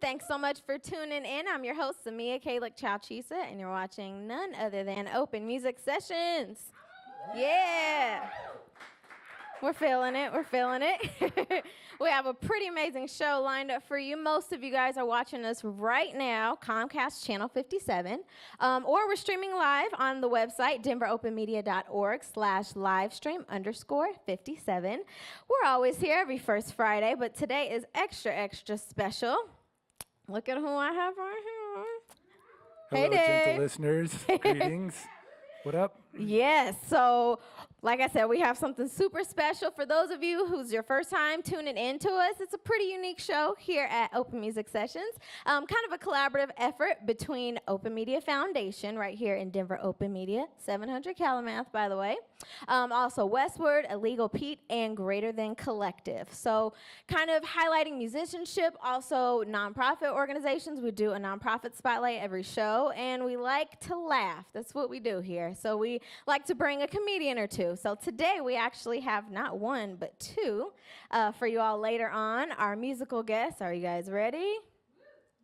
Thanks so much for tuning in. I'm your host, Samia Kalik Chowchisa, and you're watching none other than Open Music Sessions. Yeah. We're feeling it. We're feeling it. We have a pretty amazing show lined up for you. Most of you guys are watching us right now, Comcast Channel 57, or we're streaming live on the website, denveropenmedia.org/livestream_57. We're always here every first Friday, but today is extra, extra special. Look at who I have right here. Hello, Hey, Dave. gentle listeners. Greetings. What up? Yes, so like I said, we have something super special for those of you who's your first time tuning in to us. It's a pretty unique show here at Open Music Sessions, kind of a collaborative effort between Open Media Foundation right here in Denver Open Media, 700 Calumet, by the way, also Westward, Illegal Pete, and Greater Than Collective. So kind of highlighting musicianship, also nonprofit organizations. We do a nonprofit spotlight every show, and we like to laugh. That's what we do here. So we like to bring a comedian or two. So today we actually have not one, but two for you all later on. Our musical guests. Are you guys ready?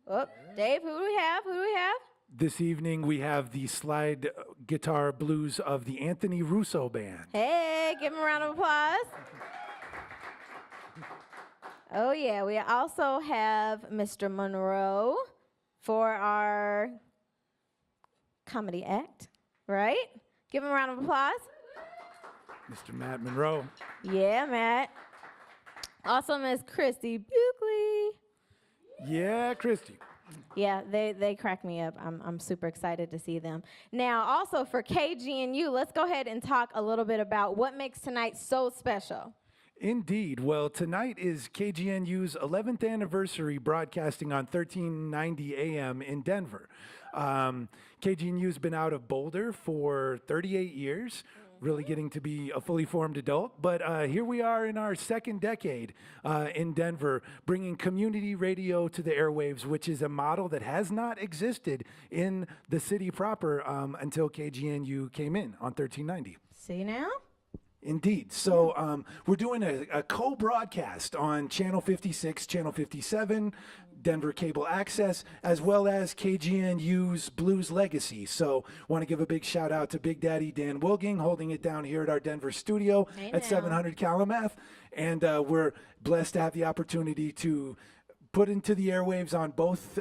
Oh, Dave, who do we have? Who do we have? This evening we have the slide guitar blues of the Anthony Russo Band. Hey, give him a round of applause. Oh, yeah. We also have Mr. Monroe for our comedy act, right? Give him a round of applause. Mr. Matt Monroe. Yeah, Matt. Also, Miss Christy Buckley. Yeah, Christy. Yeah, they crack me up. I'm super excited to see them. Now, also for KGNU, let's go ahead and talk a little bit about what makes tonight so special. Indeed. Well, tonight is KGNU's 11th anniversary broadcasting on 1390 AM in Denver. KGNU's been out of Boulder for 38 years. Really getting to be a fully formed adult. But here we are in our second decade in Denver, bringing community radio to the airwaves, which is a model that has not existed in the city proper until KGNU came in on 1390. See now? Indeed. So we're doing a co-broadcast on Channel 56, Channel 57, Denver Cable Access, as well as KGNU's Blues Legacy. So want to give a big shout out to Big Daddy Dan Wilging holding it down here at our Denver studio at 700 Calumet. And we're blessed to have the opportunity to put into the airwaves on both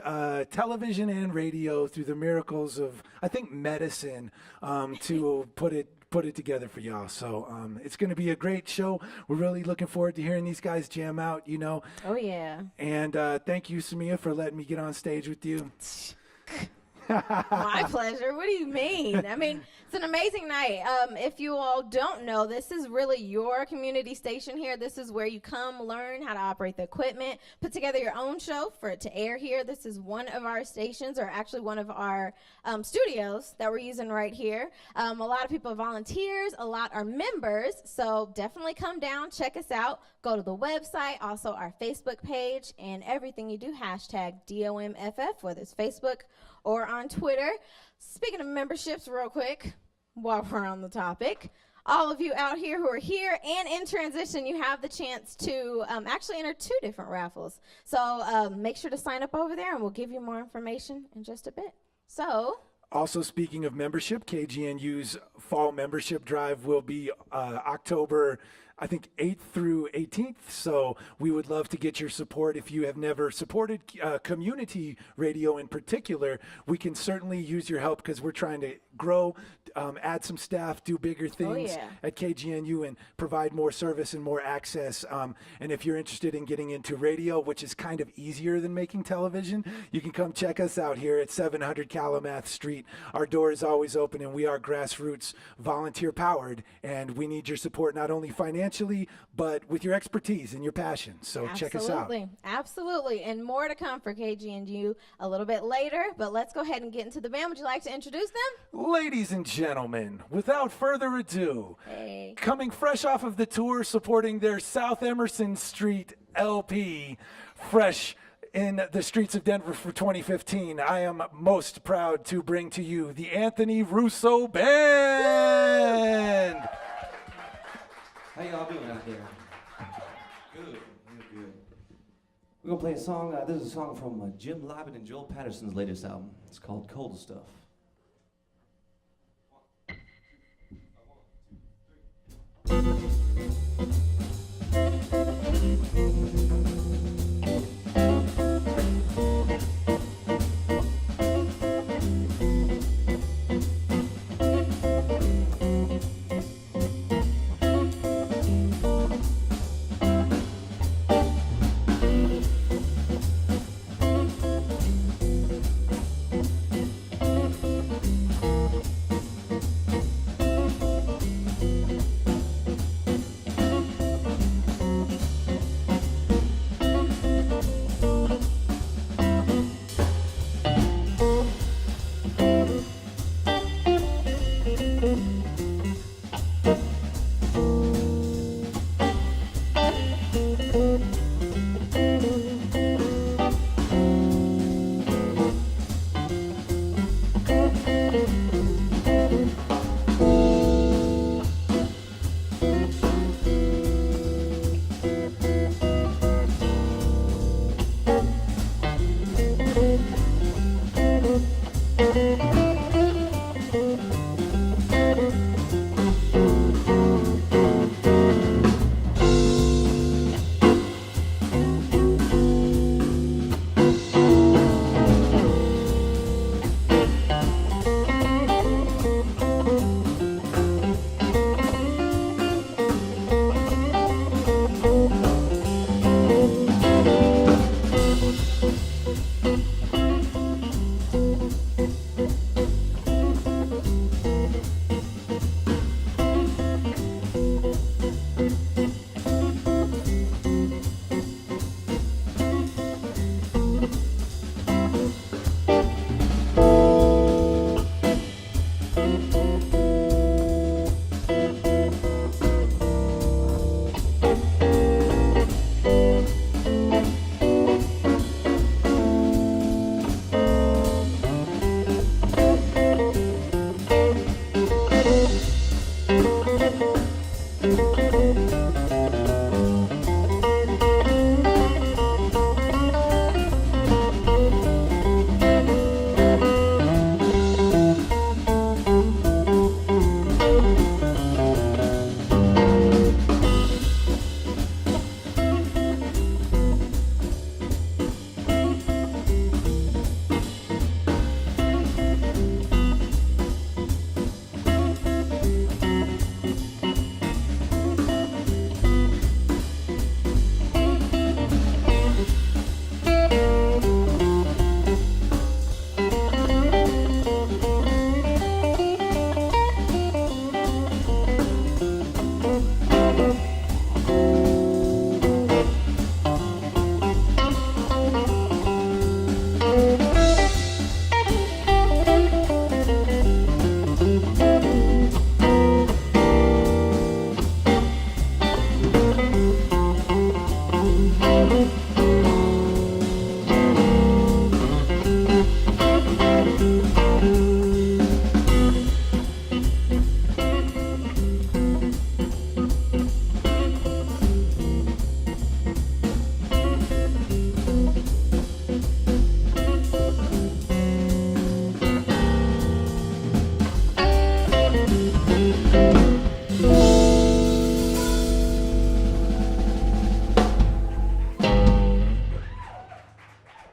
television and radio through the miracles of, I think, medicine to put it together for y'all. So it's going to be a great show. We're really looking forward to hearing these guys jam out, you know. Oh, yeah. And thank you, Samia, for letting me get on stage with you. My pleasure. What do you mean? I mean, it's an amazing night. If you all don't know, this is really your community station here. This is where you come learn how to operate the equipment, put together your own show for it to air here. This is one of our stations, or actually one of our studios that we're using right here. A lot of people are volunteers. A lot are members. So definitely come down, check us out. Go to the website, also our Facebook page, and everything you do, hashtag DOMFF, whether it's Facebook or on Twitter. Speaking of memberships, real quick, while we're on the topic, all of you out here who are here and in transition, you have the chance to actually enter 2 different raffles. So make sure to sign up over there, and we'll give you more information in just a bit. So, also, speaking of membership, KGNU's fall membership drive will be October, I think, 8th through 18th. So we would love to get your support. If you have never supported community radio in particular, we can certainly use your help because we're trying to grow, add some staff, do bigger things at KGNU, and provide more service and more access. And if you're interested in getting into radio, which is kind of easier than making television, you can come check us out here at 700 Calumet Street. Our door is always open, and we are grassroots, volunteer powered, and we need your support not only financially, but with your expertise and your passion. So check us out. Absolutely. And more to come for KGNU a little bit later, but let's go ahead and get into the band. Would you like to introduce them? Ladies and gentlemen, without further ado, coming fresh off of the tour supporting their South Emerson Street LP, fresh in the streets of Denver for 2015, I am most proud to bring to you the Anthony Russo Band. How y'all doing out there? Good, good, good. We're gonna play a song. This is a song from Jim Liebman and Joel Patterson's latest album. It's called Cold Stuff.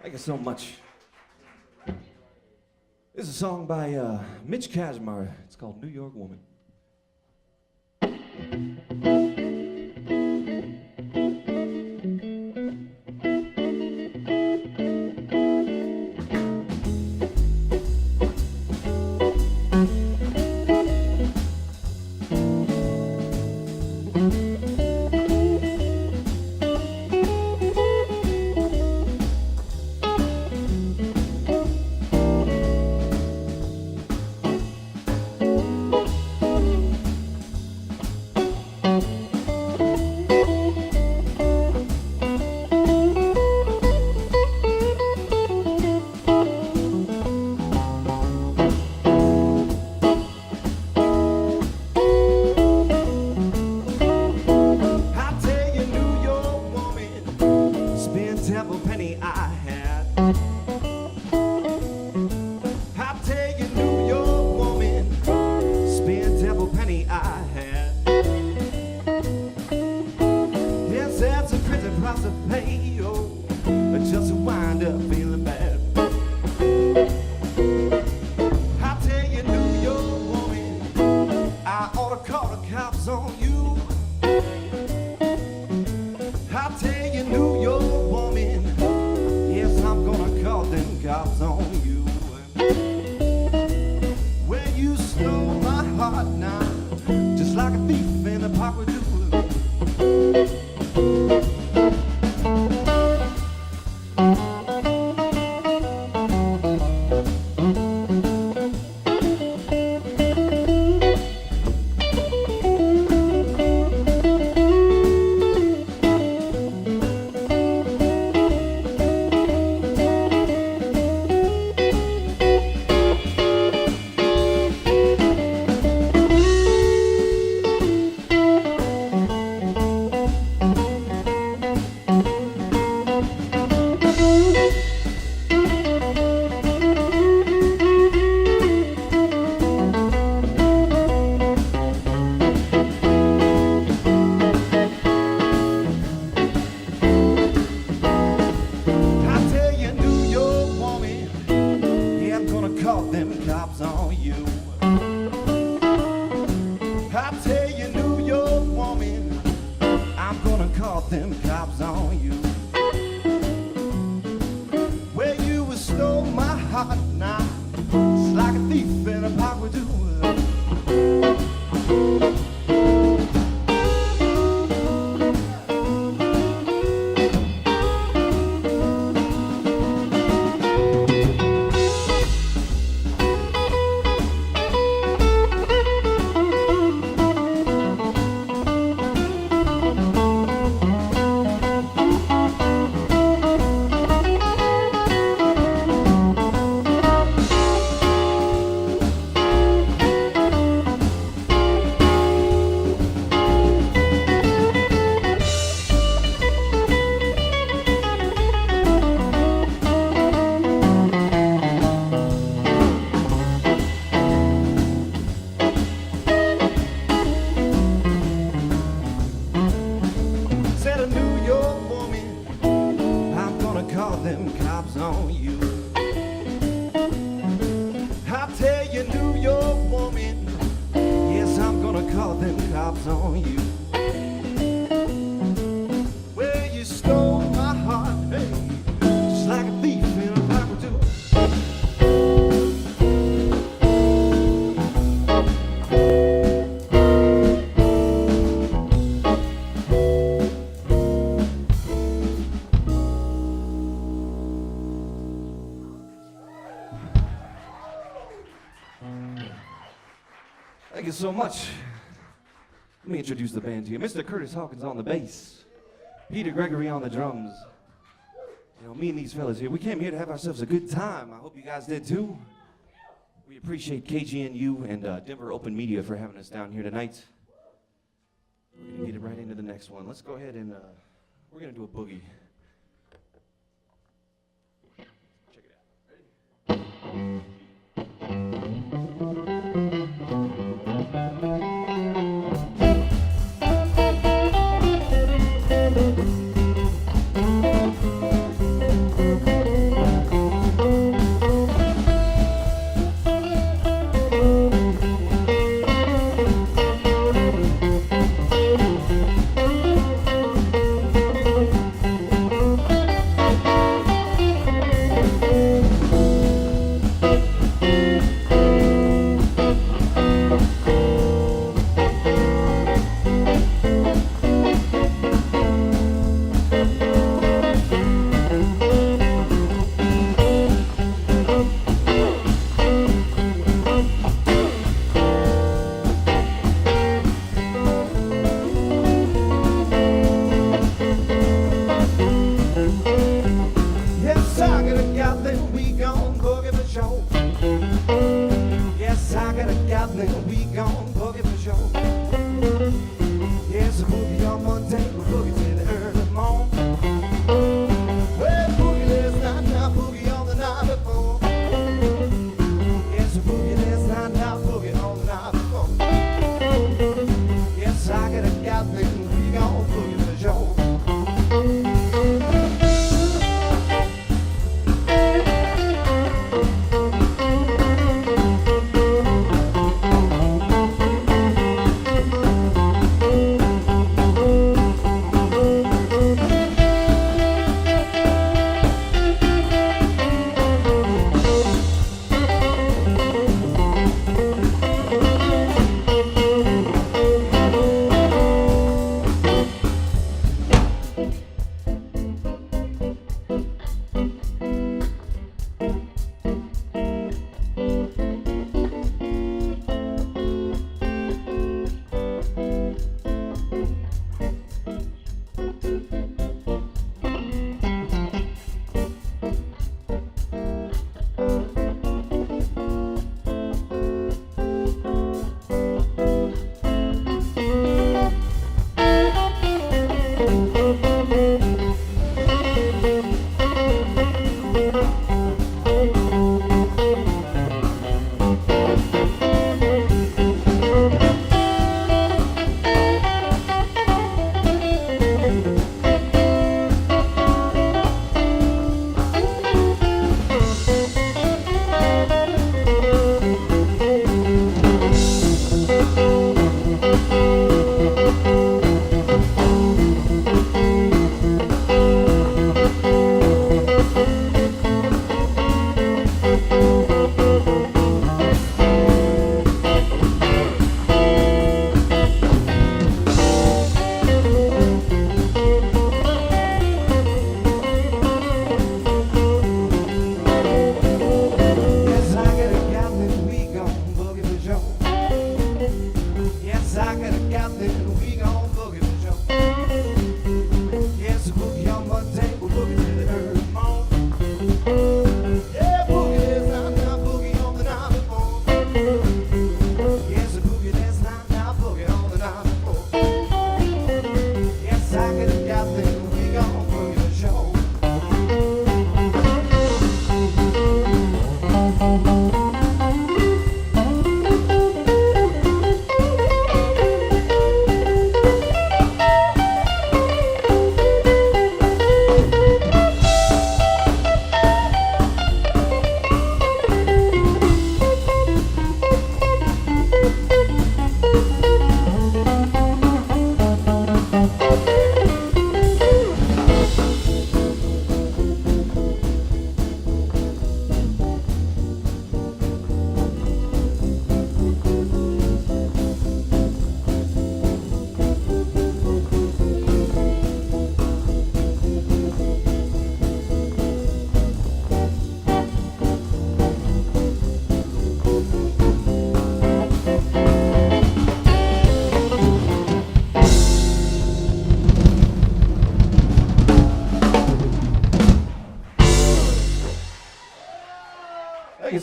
Thank you so much. This is a song by Mitch Kazmar. It's called New York Woman. on you. I tell you, New York woman, yes, I'm gonna call them cops on you. Well, you stole my heart now, just like a thief in the park would do. Them cops on you. Well, you stole my heart now, just like a thief in a park would do. Them cops on you. I tell you, New York woman, yes, I'm gonna call them cops on you. Well, you stole my heart, hey, just like a thief in a park would do. Thank you so much. Let me introduce the band to you. Mr. Curtis Hawkins on the bass, Peter Gregory on the drums. You know, me and these fellas here, we came here to have ourselves a good time. I hope you guys did too. We appreciate KGNU and Denver Open Media for having us down here tonight. We're gonna get it right into the next one. Let's go ahead and we're gonna do a boogie. Check it out. Ready?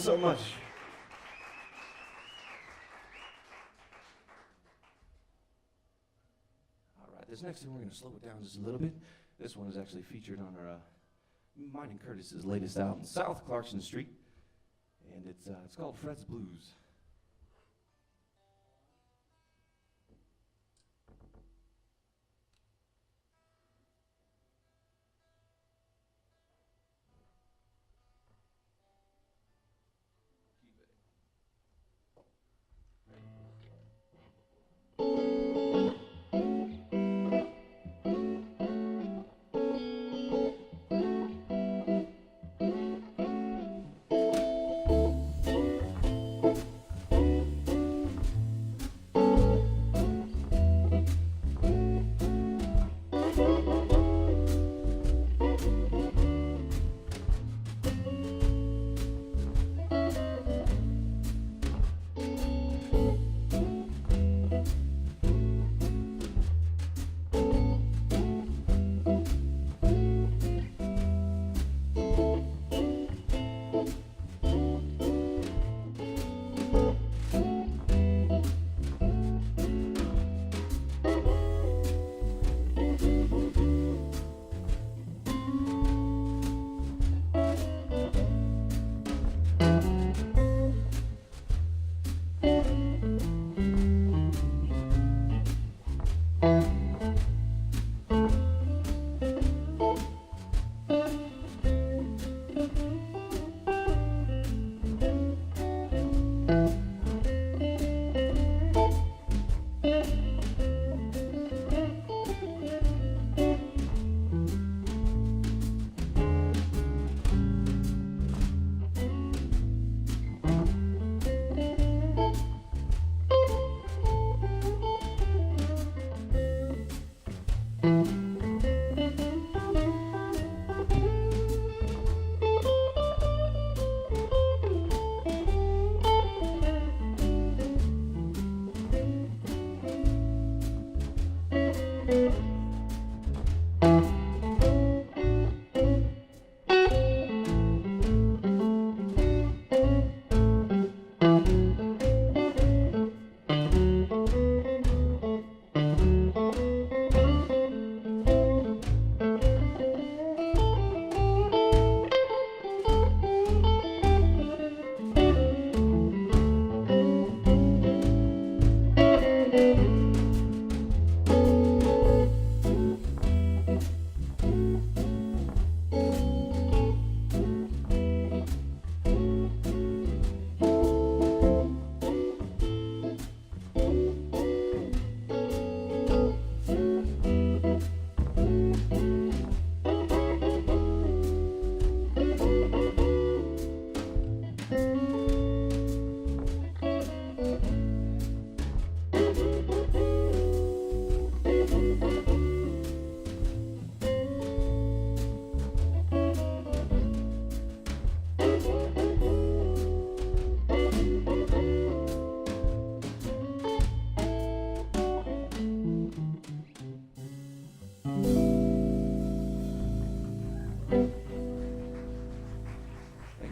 so much. All right, this next one we're going to slow it down just a little bit. This one is actually featured on our mine and Curtis's latest album, South Clarkson Street, and it's called Fred's Blues.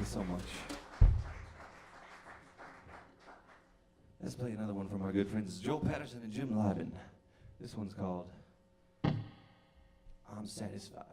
So much. Let's play another one from our good friends Joe Patterson and Jim Liben. This one's called I'm Satisfied.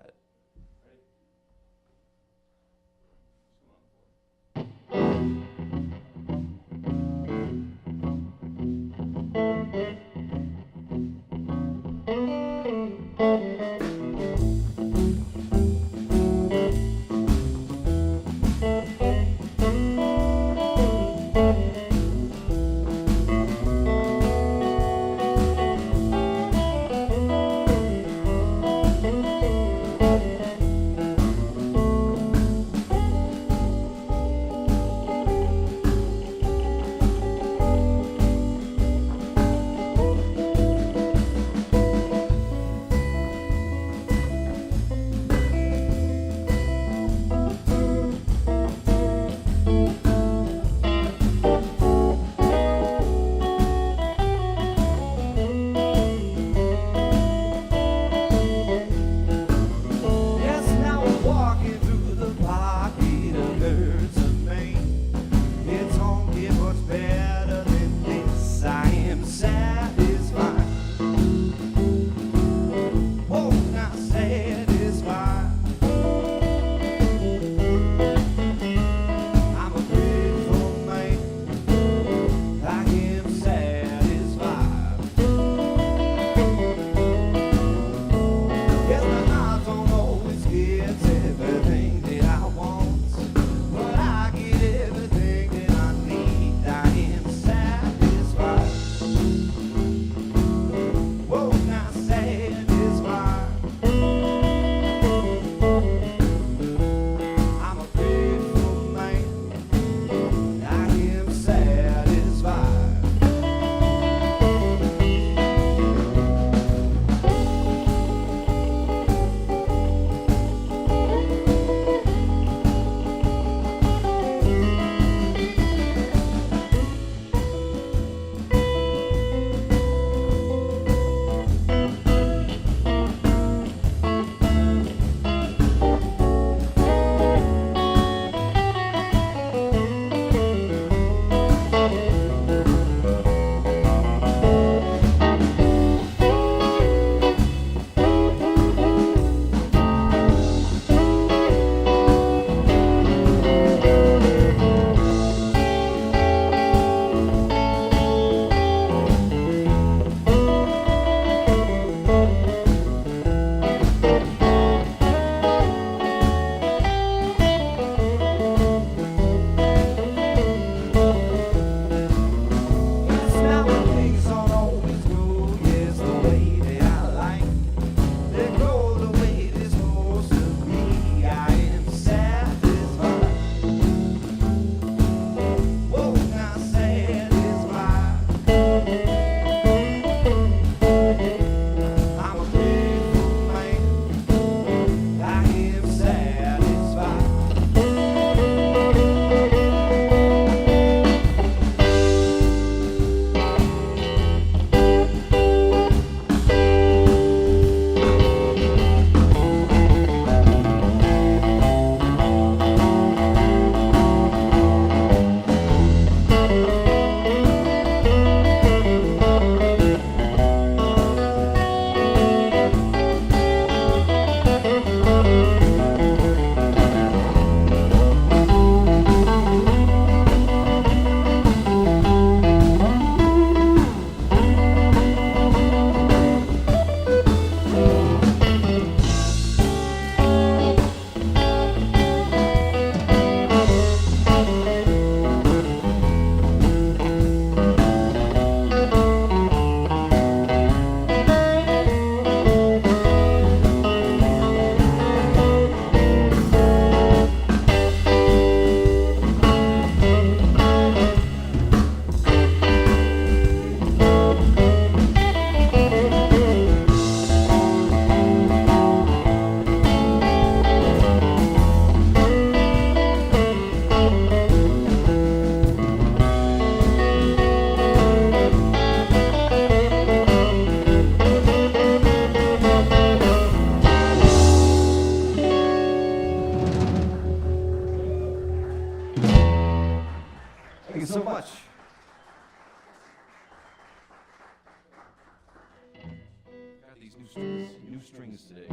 new strings today.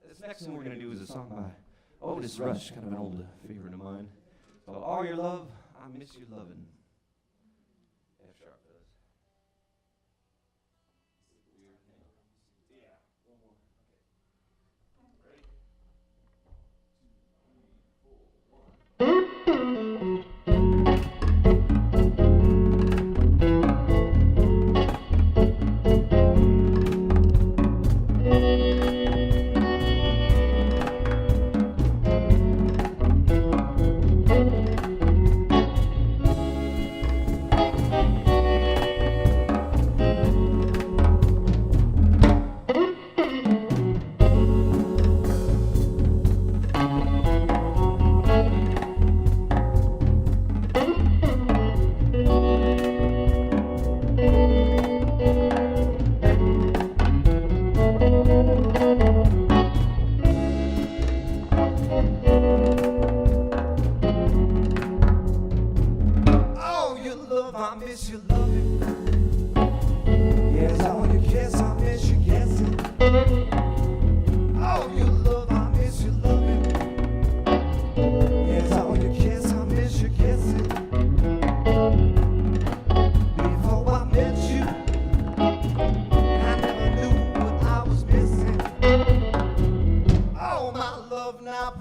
This next one we're going to do is a song by Otis Rush, kind of an old favorite of mine. It's called All Your Love, I Miss Your Lovin'. F sharp, fellas. Yeah, one more. Okay.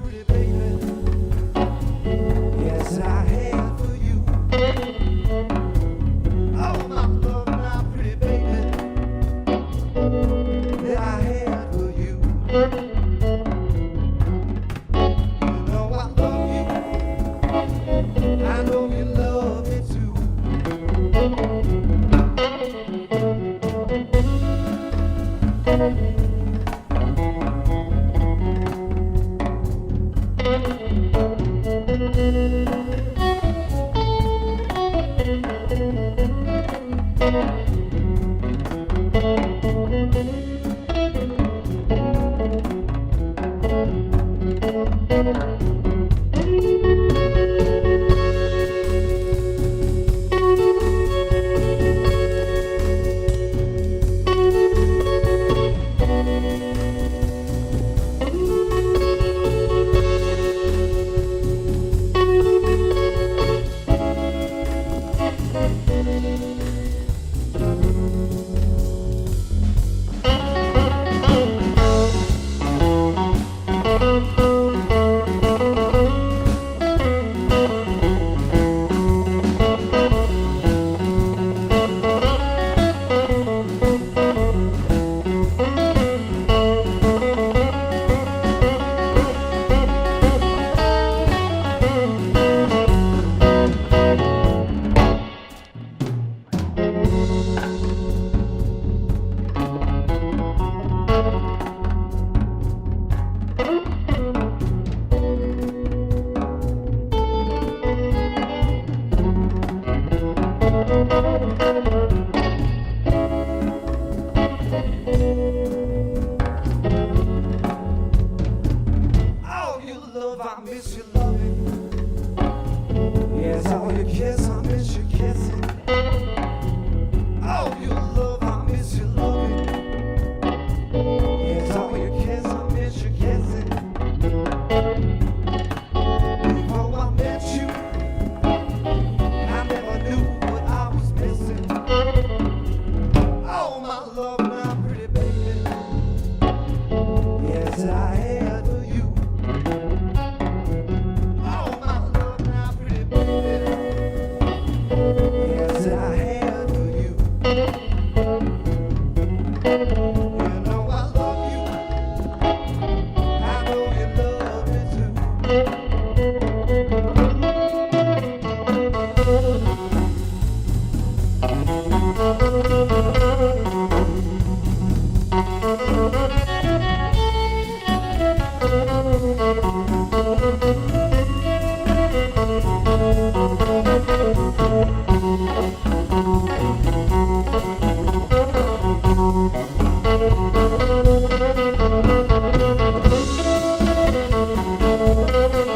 Ready?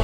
「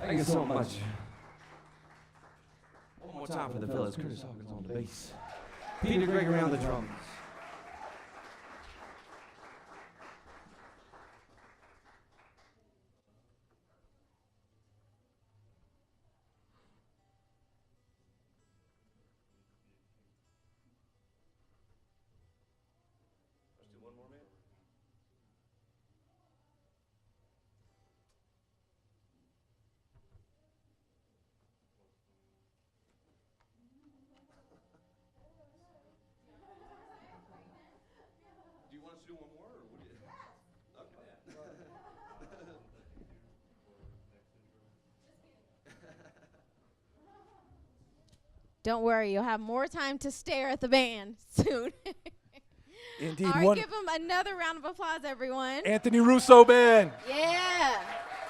Thank you so much. One more time for the fellas. Curtis Hawkins on the bass. Peter Gregory on the drums. Do you want us to do one more, or would you? Don't worry, you'll have more time to stare at the band soon. Indeed. All right, give them another round of applause, everyone. Anthony Russo Band. Yeah.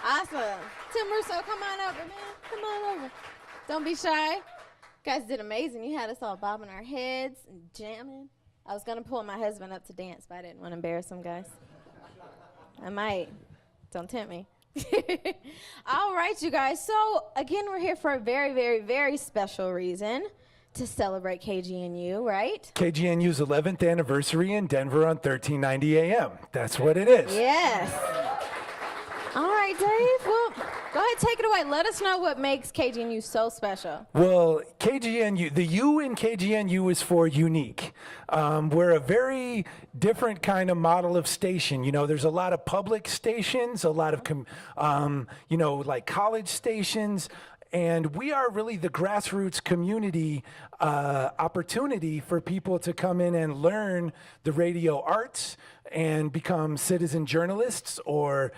Awesome. Tim Russo, come on over, man. Come on over. Don't be shy. You guys did amazing. You had us all bobbing our heads and jamming. I was going to pull my husband up to dance, but I didn't want to embarrass him, guys. I might. Don't tempt me. All right, you guys. So, again, we're here for a very, very, very special reason, to celebrate KGNU, right? KGNU's 11th anniversary in Denver on 1390 AM. That's what it is. Yes. All right, Dave. Well, go ahead, take it away. Let us know what makes KGNU so special. Well, KGNU, the U in KGNU is for unique. We're a very different kind of model of station. You know, there's a lot of public stations, a lot of, like college stations, and we are really the grassroots community opportunity for people to come in and learn the radio arts and become citizen journalists or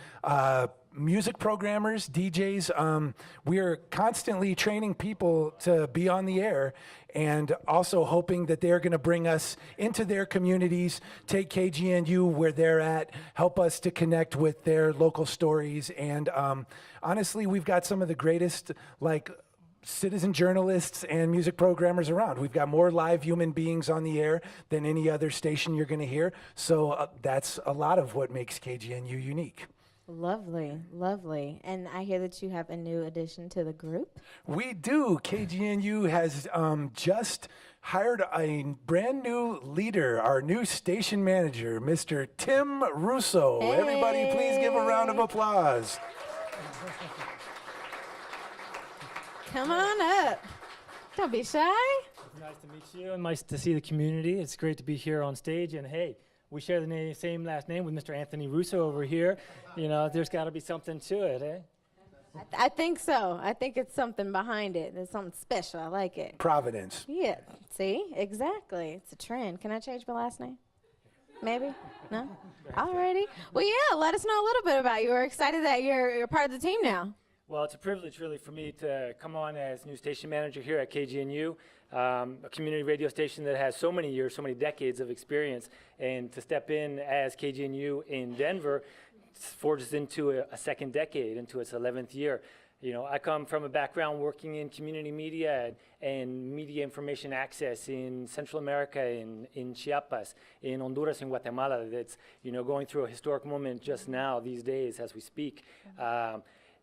music programmers, DJs. We are constantly training people to be on the air and also hoping that they're going to bring us into their communities, take KGNU where they're at, help us to connect with their local stories. And honestly, we've got some of the greatest, citizen journalists and music programmers around. We've got more live human beings on the air than any other station you're going to hear. So that's a lot of what makes KGNU unique. Lovely, lovely. And I hear that you have a new addition to the group. We do. KGNU has just hired a brand new leader, our new station manager, Mr. Tim Russo. Hey. Everybody, please give a round of applause. Come on up. Don't be shy. It's nice to meet you and nice to see the community. It's great to be here on stage. And hey, we share the same last name with Mr. Anthony Russo over here. You know, there's got to be something to it, eh? I think so. I think it's something behind it. There's something special. I like it. Providence. Yeah. See? Exactly. It's a trend. Can I change my last name? Maybe? No? Alrighty. Well, yeah, let us know a little bit about you. We're excited that you're part of the team now. Well, it's a privilege, really, for me to come on as new station manager here at KGNU, a community radio station that has so many years, so many decades of experience, and to step in as KGNU in Denver forges into a second decade, into its 11th year. You know, I come from a background working in community media and media information access in Central America, in Chiapas, in Honduras, and Guatemala. That's, you know, going through a historic moment just now, these days, as we speak.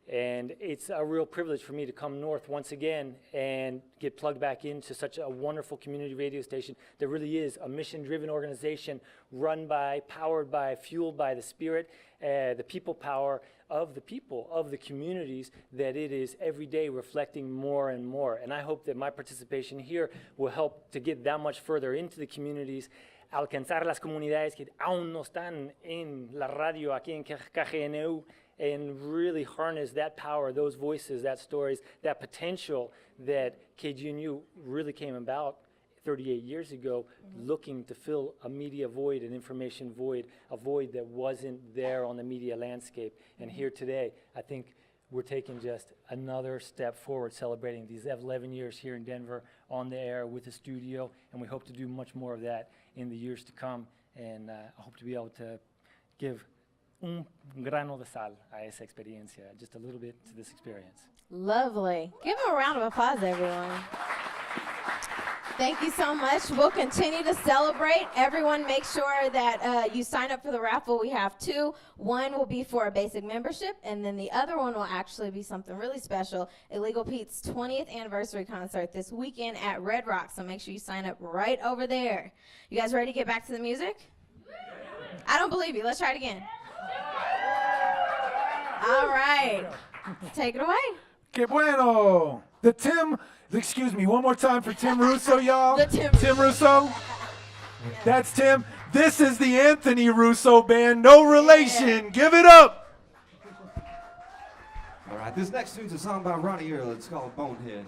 And it's a real privilege for me to come north once again and get plugged back into such a wonderful community radio station that really is a mission-driven organization run by, powered by, fueled by the spirit, the people power of the people, of the communities that it is every day reflecting more and more. And I hope that my participation here will help to get that much further into the communities, alcanzar las comunidades que aún no están en la radio aquí en KGNU, and really harness that power, those voices, that stories, that potential that KGNU really came about 38 years ago, looking to fill a media void, an information void, a void that wasn't there on the media landscape. And here today, I think we're taking just another step forward, celebrating these 11 years here in Denver on the air with the studio, and we hope to do much more of that in the years to come. And I hope to be able to give un grano de sal a esa experiencia, just a little bit to this experience. Lovely. Give them a round of applause, everyone. Thank you so much. We'll continue to celebrate. Everyone make sure that you sign up for the raffle. We have two. One will be for a basic membership, and then the other one will actually be something really special, Illegal Pete's 20th anniversary concert this weekend at Red Rock. So make sure you sign up right over there. You guys ready to get back to the music? I don't believe you. Let's try it again. All right. Take it away. Que bueno. Excuse me, one more time for Tim Russo, y'all. Tim Russo. That's Tim. This is the Anthony Russo Band. No relation. Give it up. All right, this next tune's a song by Ronnie Earl. It's called Bonehead.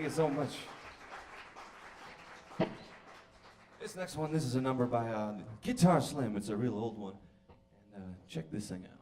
So much. This next one, this is a number by Guitar Slim. It's a real old one. And check this thing out.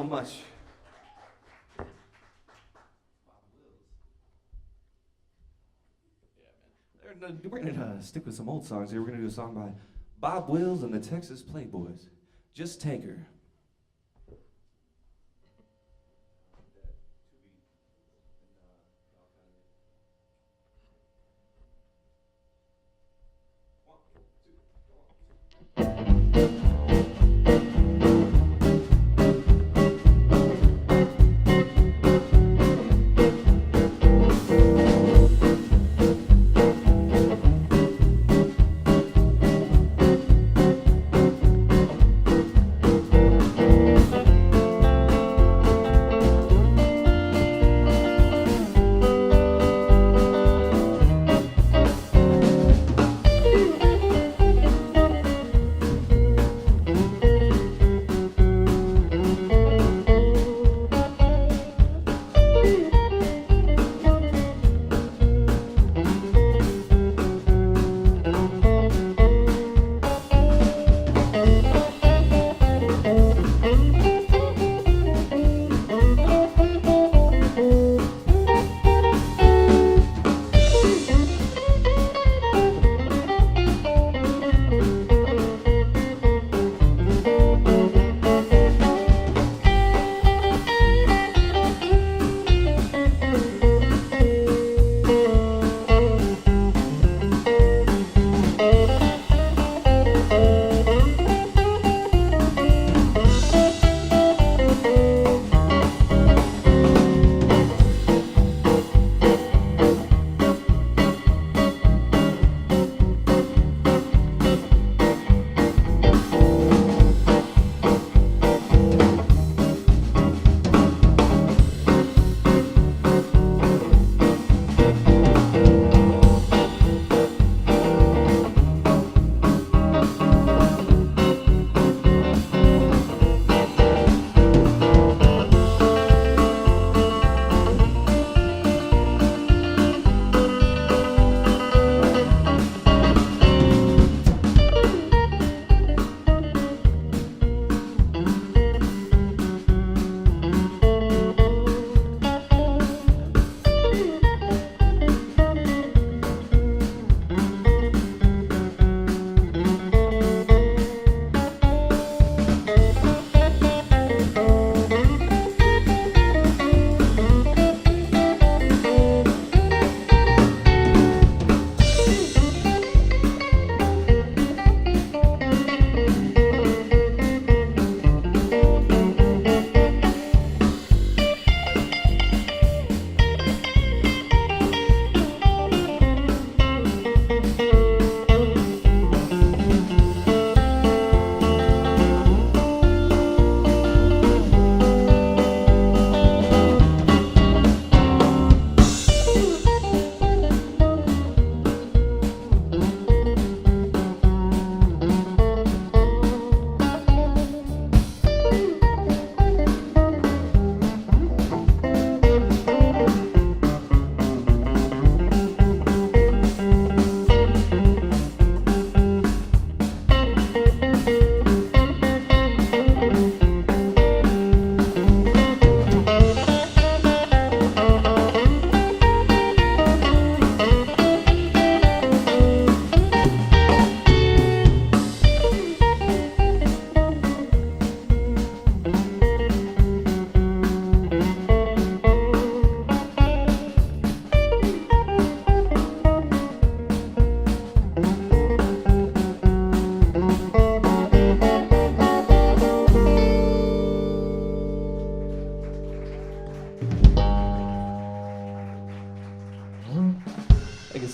much. We're gonna stick with some old songs here. We're gonna do a song by Bob Wills and the Texas Playboys. Just Take Her.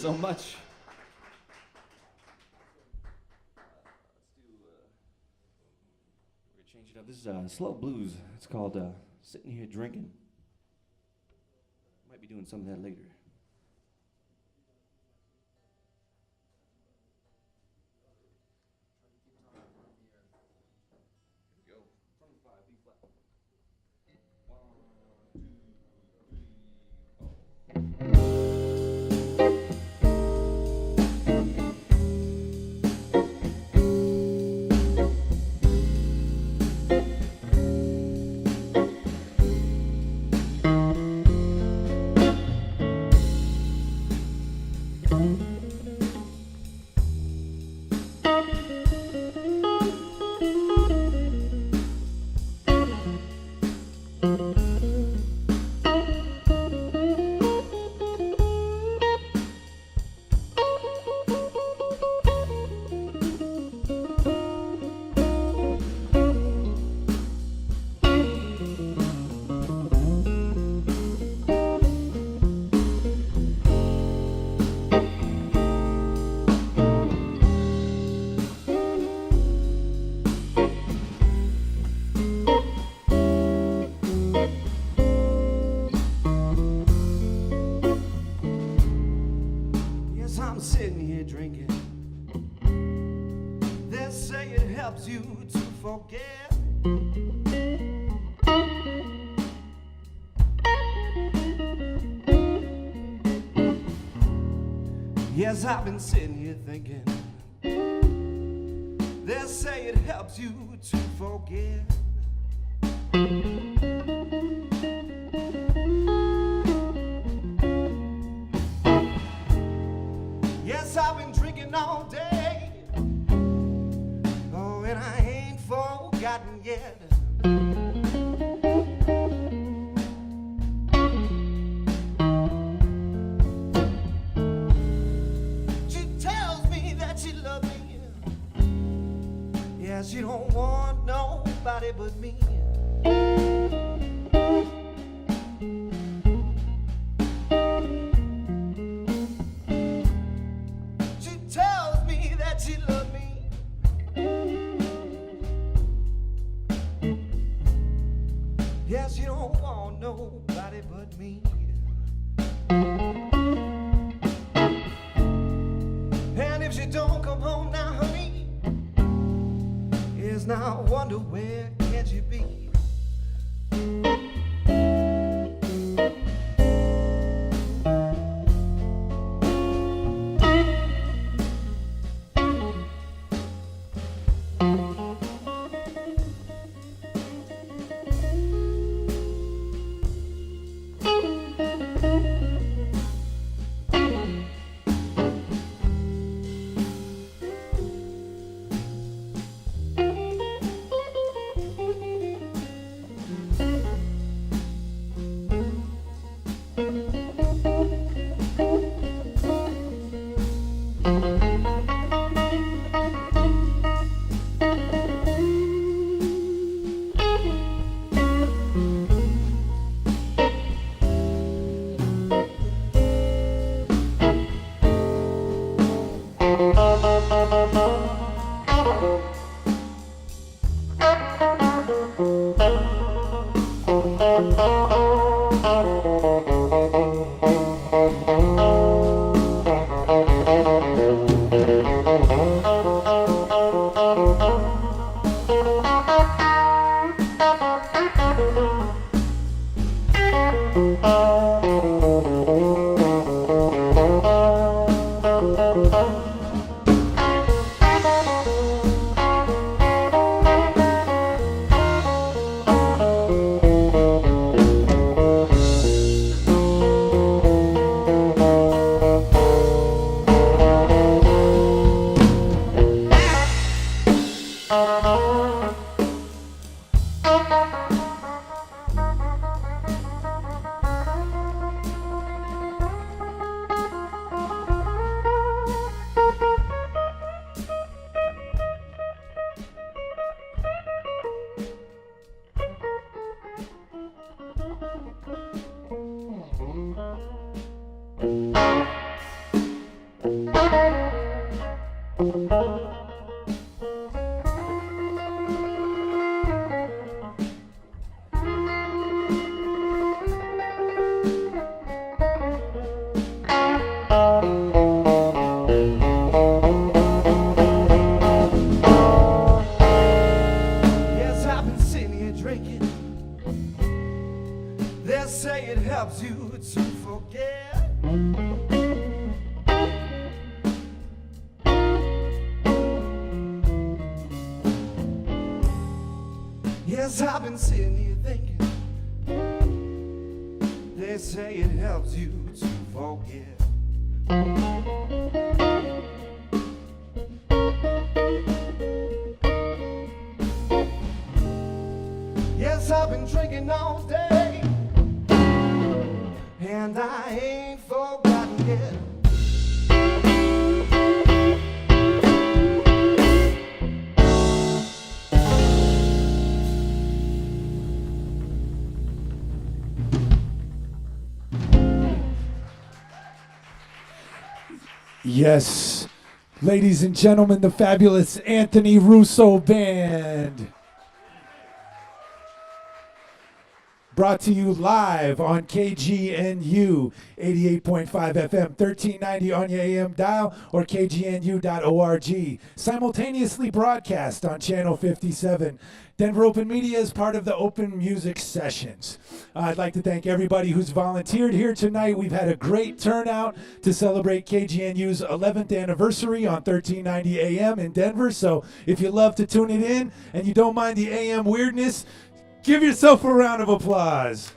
so much. We're gonna change it up. This is slow blues. It's called Sitting Here Drinking. Might be doing some of that later. sitting here drinking. They say it helps you to forget. Yes, I've been sitting here thinking. They say it helps you to forget. Yes, I've been drinking all day. Oh, and I ain't forgotten yet. She tells me that she loves me. Yeah, she don't want nobody but me. She tells me that she loves me. Yeah, she don't want nobody but me. And if she don't come home now, honey, is now I wonder where can she be? Yes, I've been sitting here drinking. They say it helps you to forget. Yes, I've been sitting here thinking. They say it helps you to forget. Yes, I've been drinking all day, and I ain't forgotten yet. Yes, ladies and gentlemen, the fabulous Anthony Russo Band. brought to you live on KGNU 88.5 FM, 1390 on your AM dial, or kgnu.org. Simultaneously broadcast on Channel 57. Denver Open Media is part of the Open Music Sessions. I'd like to thank everybody who's volunteered here tonight. We've had a great turnout to celebrate KGNU's 11th anniversary on 1390 AM in Denver. So if you love to tune it in and you don't mind the AM weirdness, give yourself a round of applause.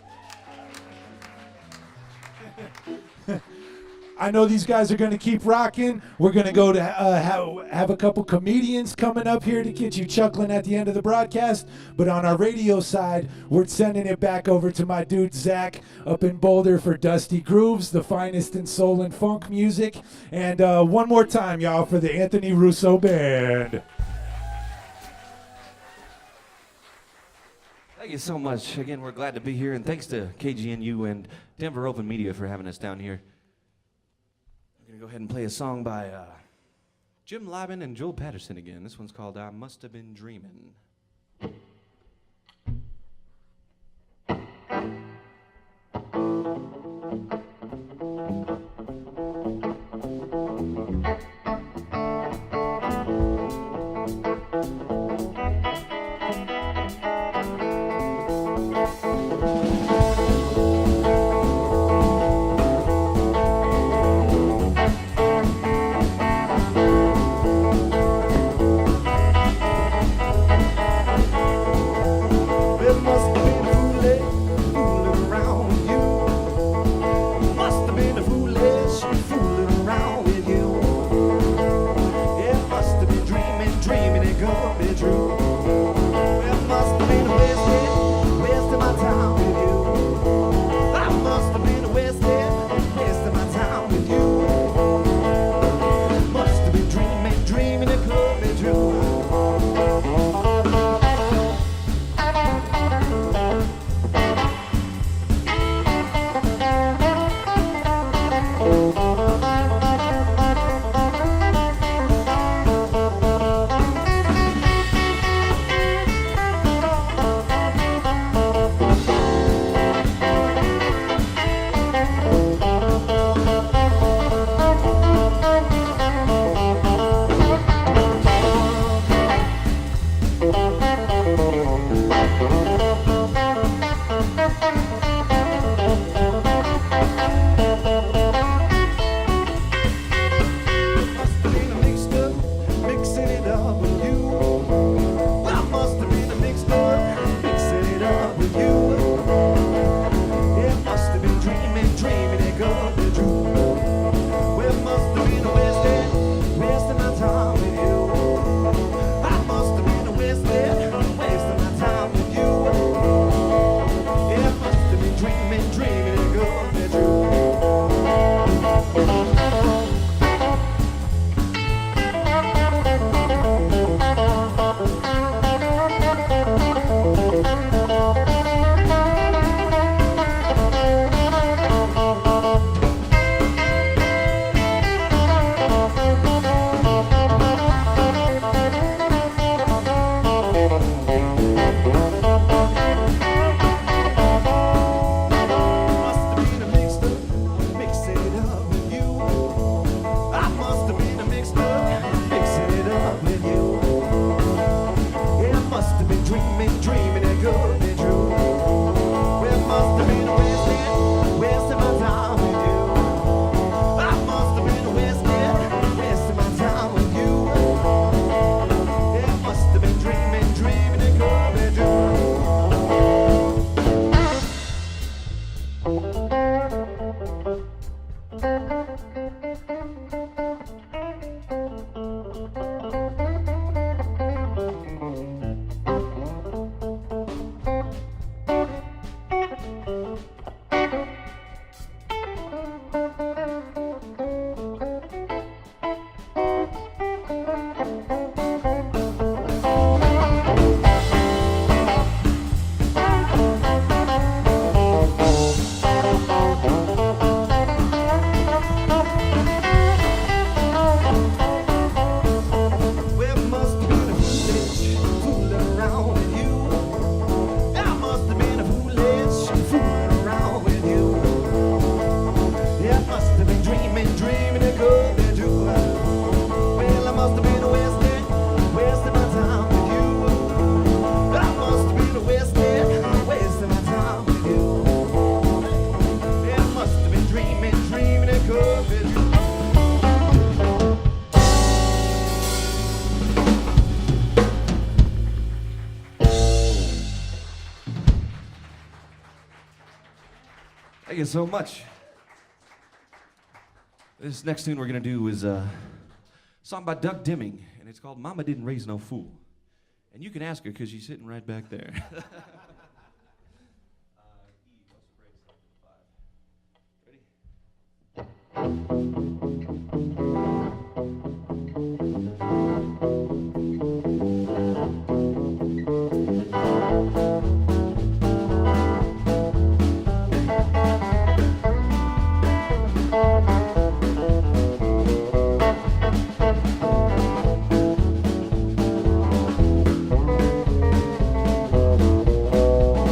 I know these guys are going to keep rocking. We're going to go to have a couple comedians coming up here to get you chuckling at the end of the broadcast. But on our radio side, we're sending it back over to my dude Zach up in Boulder for Dusty Grooves, the finest in soul and funk music. And one more time, y'all, for the Anthony Russo Band. Thank you so much. Again, we're glad to be here, and thanks to KGNU and Denver Open Media for having us down here. We're going to go ahead and play a song by Jim Liban and Joel Patterson again. This one's called I Must Have Been Dreaming. you so much. This next tune we're gonna do is a song by Doug Dimming, and it's called Mama Didn't Raise No Fool. And you can ask her because she's sitting right back there.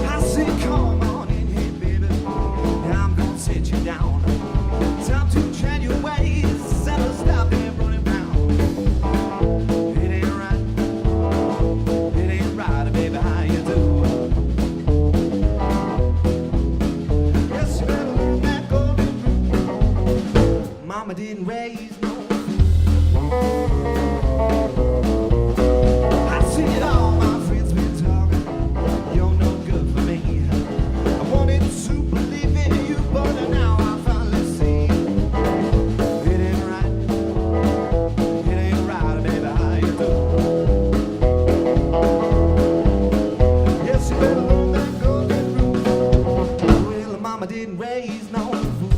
I said, come on in here, baby. I'm gonna sit you down. Time to change your ways. Settle, stop and running round. It ain't right, baby. How you do? Yes, you better learn that golden rule. Mama didn't raise no I see it all, my friends been talking. You're no good for me. I wanted to believe in you, but now I finally see it ain't right, baby. How you do? Yes, you better learn that golden rule. Well, mama didn't raise no fool.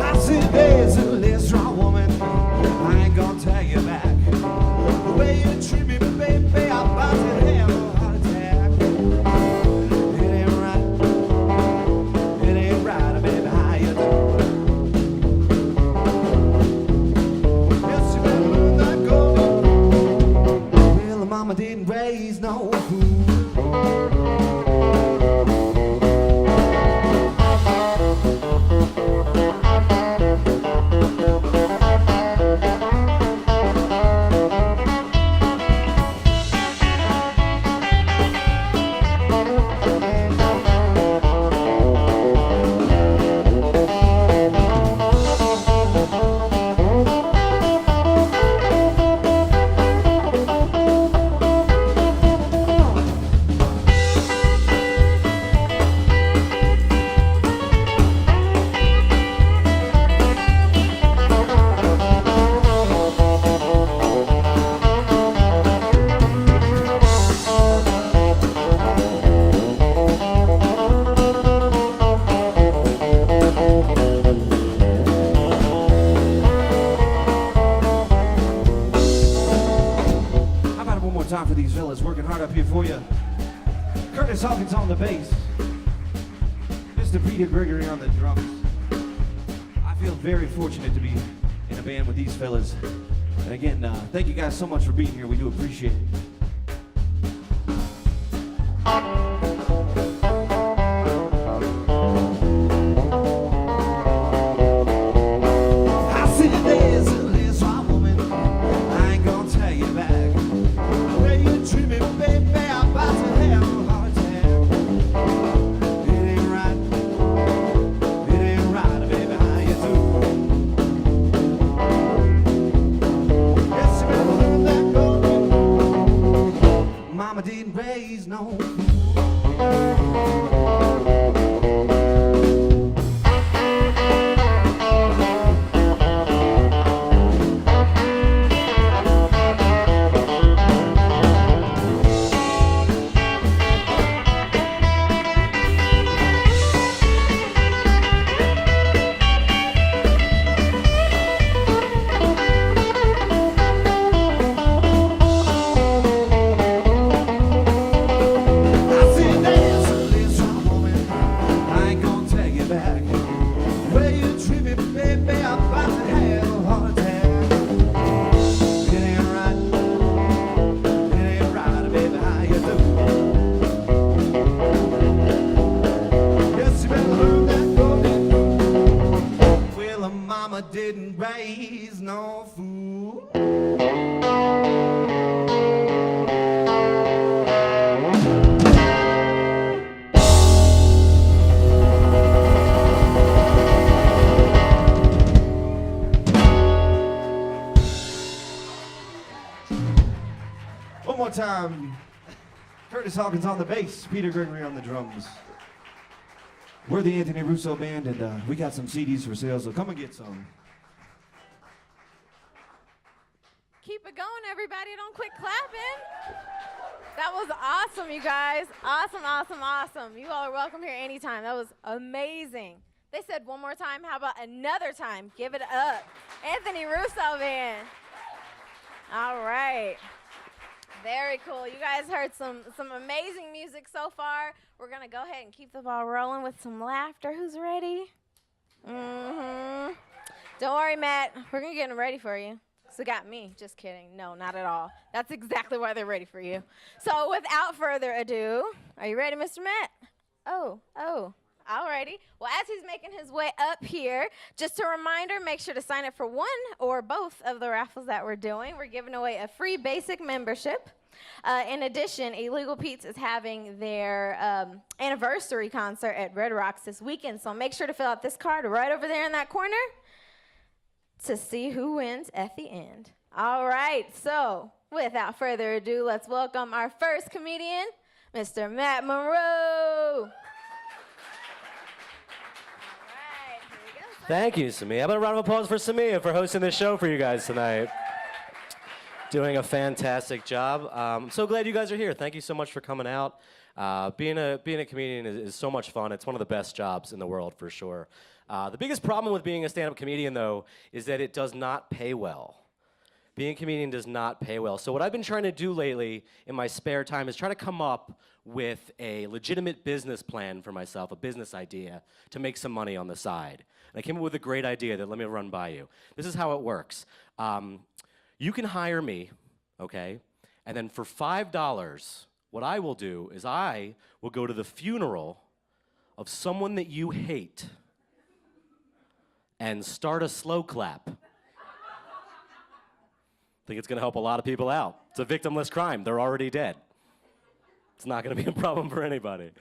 I said there's a less strong woman. I ain't gonna tell you back. The way you treat me, baby, I'm about to have a heart attack. It ain't right, baby. How you do? Yes, you better learn that golden rule. Well, mama didn't raise no fool. How about one more time for these fellas working hard up here for you? Curtis Hawkins on the bass. Mr. Peter Gregory on the drums. I feel very fortunate to be in a band with these fellas. And again, thank you guys so much for being here. We do appreciate it. I see there's a less strong woman. I ain't gonna tell you back. The way you treat me, baby, I'm about to have a heart attack. It ain't right, baby. How you do? Yes, you better learn that golden rule. Mama didn't raise no fool. One more time. Curtis Hawkins on the bass, Peter Gregory on the drums. We're the Anthony Russo Band, and we got some CDs for sale, so come and get some. Keep it going, everybody. Don't quit clapping. That was awesome, you guys. Awesome, awesome, awesome. You all are welcome here anytime. That was amazing. They said one more time. How about another time? Give it up. Anthony Russo Band. All right. Very cool. You guys heard some amazing music so far. We're going to go ahead and keep the ball rolling with some laughter. Who's ready? Mm-hmm. Don't worry, Matt. We're going to get them ready for you. So got me. Just kidding. No, not at all. That's exactly why they're ready for you. So without further ado, are you ready, Mr. Matt? Oh. Alrighty. Well, as he's making his way up here, just a reminder, make sure to sign up for one or both of the raffles that we're doing. We're giving away a free basic membership. In addition, Illegal Pete's is having their anniversary concert at Red Rocks this weekend. So make sure to fill out this card right over there in that corner to see who wins at the end. All right. So without further ado, let's welcome our first comedian, Mr. Matt Monroe. Thank you, Samia. How about a round of applause for Samia for hosting this show for you guys tonight? Doing a fantastic job. I'm so glad you guys are here. Thank you so much for coming out. Being a comedian is so much fun. It's one of the best jobs in the world for sure. The biggest problem with being a stand-up comedian, though, is that it does not pay well. Being a comedian does not pay well. So what I've been trying to do lately in my spare time is try to come up with a legitimate business plan for myself, a business idea, to make some money on the side. And I came up with a great idea that let me run by you. This is how it works. You can hire me, okay? And then for $5, what I will do is I will go to the funeral of someone that you hate and start a slow clap. I think it's gonna help a lot of people out. It's a victimless crime. They're already dead. It's not gonna be a problem for anybody.